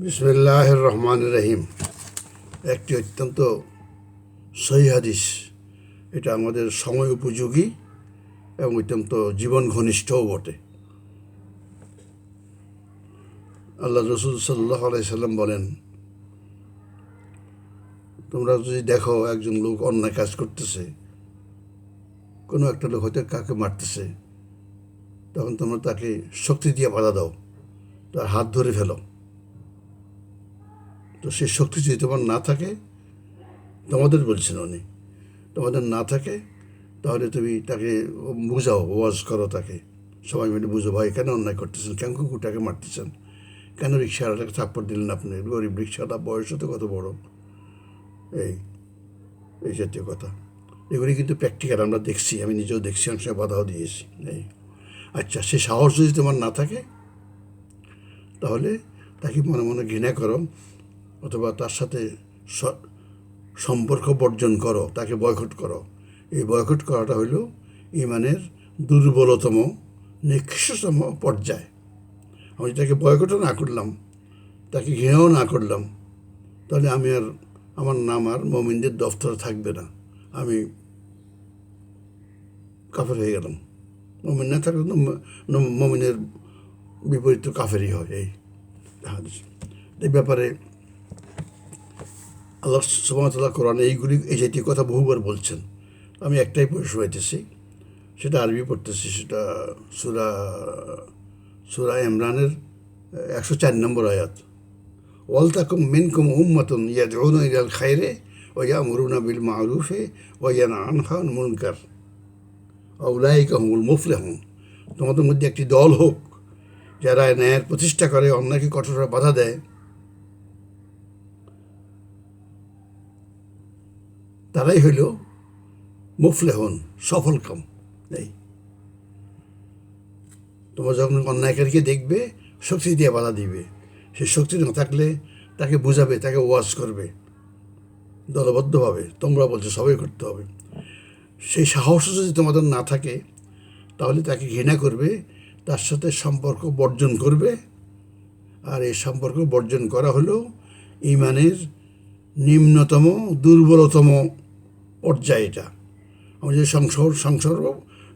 বিসমিল্লাহির রহমানির রহিম। একটি অত্যন্ত সহিহ হাদিস। এটা আমাদের সময় উপযোগী এবং অত্যন্ত জীবন ঘনিষ্ঠও বটে। আল্লাহ রসুল সাল্লাল্লাহু আলাইহি সাল্লাম বলেন, তোমরা যদি দেখো একজন লোক অন্যায় কাজ করতেছে, কোনো একটা লোক হয়তো কাকে মারতেছে, তখন তোমরা তাকে শক্তি দিয়ে বাধা দাও, তার হাত ধরে ফেলো। তো সেই শক্তি যদি তোমার না থাকে, তোমাদের বলছেন উনি, তোমাদের না থাকে, তাহলে তুমি তাকে বুঝাও, ওয়াজ করো তাকে, সবাই মিলে বুঝো, ভাই কেন অন্যায় করতেছেন, কেন কুকুরটাকে মারতেছেন, কেন রিক্সাওয়ালাটাকে থাপ্পড় দিলেন আপনি, গরিব রিক্সাওয়ালা, বয়স তো কত বড়, এই এই জাতীয় কথা। এগুলি কিন্তু প্র্যাকটিক্যাল, আমরা দেখছি, আমি নিজেও দেখছি, অনেক সময় বাধাও দিয়েছি। এই আচ্ছা, সে সাহস যদি তোমার না থাকে, তাহলে তাকে মনে মনে ঘৃণা করো, অথবা তার সাথে সম্পর্ক বর্জন করো, তাকে বয়কট করো। এই বয়কট করাটা হইল ইমানের দুর্বলতম, নিকৃষ্টতম পর্যায়। আমি তাকে বয়কটও না করলাম, তাকে ঘৃণাও না করলাম, তাহলে আমি আর, আমার নাম আর মুমিনদের দফতরে থাকবে না, আমি কাফের হয়ে গেলাম। মুমিন না থাকলে তো মুমিনের বিপরীত কাফেরই হয়। এই ব্যাপারে আল্লাহ সুবহানাহু ওয়া তাআলা কোরআনে এই জাতীয় কথা বহুবার বলছেন। আমি একটাই পড়ে শোনাইতেছি, সেটা আরবি পড়তেছি, সেটা সূরা ইমরানের 104 নম্বর আয়াত। ওয়ালতাকুম মিনকুম উম্মাতুন ইয়াদউনা ইলাল খায়রি ওয়া ইয়ামুরুনা বিল মা'রুফি ওয়া ইয়ানহাউনা আনিল মুনকার উলাইকা হুমুল মুফলিহুন। তোমাদের মধ্যে একটি দল হোক যারা ন্যায়ের প্রতিষ্ঠা করে, অন্যায়কে কঠোর বাধা দেয়, তারাই হইল মুফলেহুন, সফলকাম। এই তোমরা যখন অন্যায়কারীকে দেখবে, শক্তি দিয়ে বাধা দিবে। সে শক্তি না থাকলে তাকে বুঝাবে, তাকে ওয়াজ করবে দলবদ্ধভাবে। তোমরা বলছো সবাই করতে হবে। সেই সাহস যদি তোমাদের না থাকে, তাহলে তাকে ঘৃণা করবে, তার সাথে সম্পর্ক বর্জন করবে। আর এই সম্পর্ক বর্জন করা হলো ইমানের নিম্নতম, দুর্বলতম পর্যায়ে। এটা আমি যদি সংসার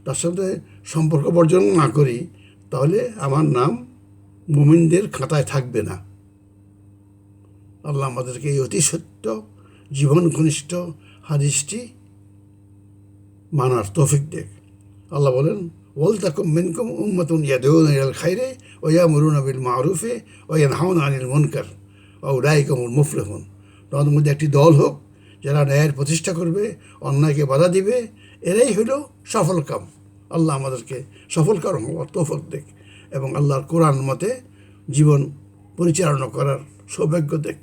তার সাথে সম্পর্ক বর্জন না করি, তাহলে আমার নাম মুমিনদের খাতায় থাকবে না। আল্লাহ আমাদেরকে এই অতি সত্য, জীবন ঘনিষ্ঠ হাদিসটি মানার তৌফিক দেখ। আল্লাহ বলেন, ওয়ালতাকুম মিনকুম উম্মাতুন ইয়াদউনা ইলাল খায়রি ওয়া ইয়ামুরুনা বিল মা'রুফি ওয়া ইয়ানহাউনা আনিল মুনকার উলাইকা হুমুল মুফলিহুন। তোমাদের মধ্যে একটি দল হোক যারা ন্যায়ের প্রতিষ্ঠা করবে, অন্যায়কে বাধা দিবে, এরাই হইল সফলকাম। আল্লাহ আমাদেরকে সফলকাম হওয়ার তৌফিক দেখ এবং আল্লাহর কোরআন মতে জীবন পরিচালনা করার সৌভাগ্য দেখ।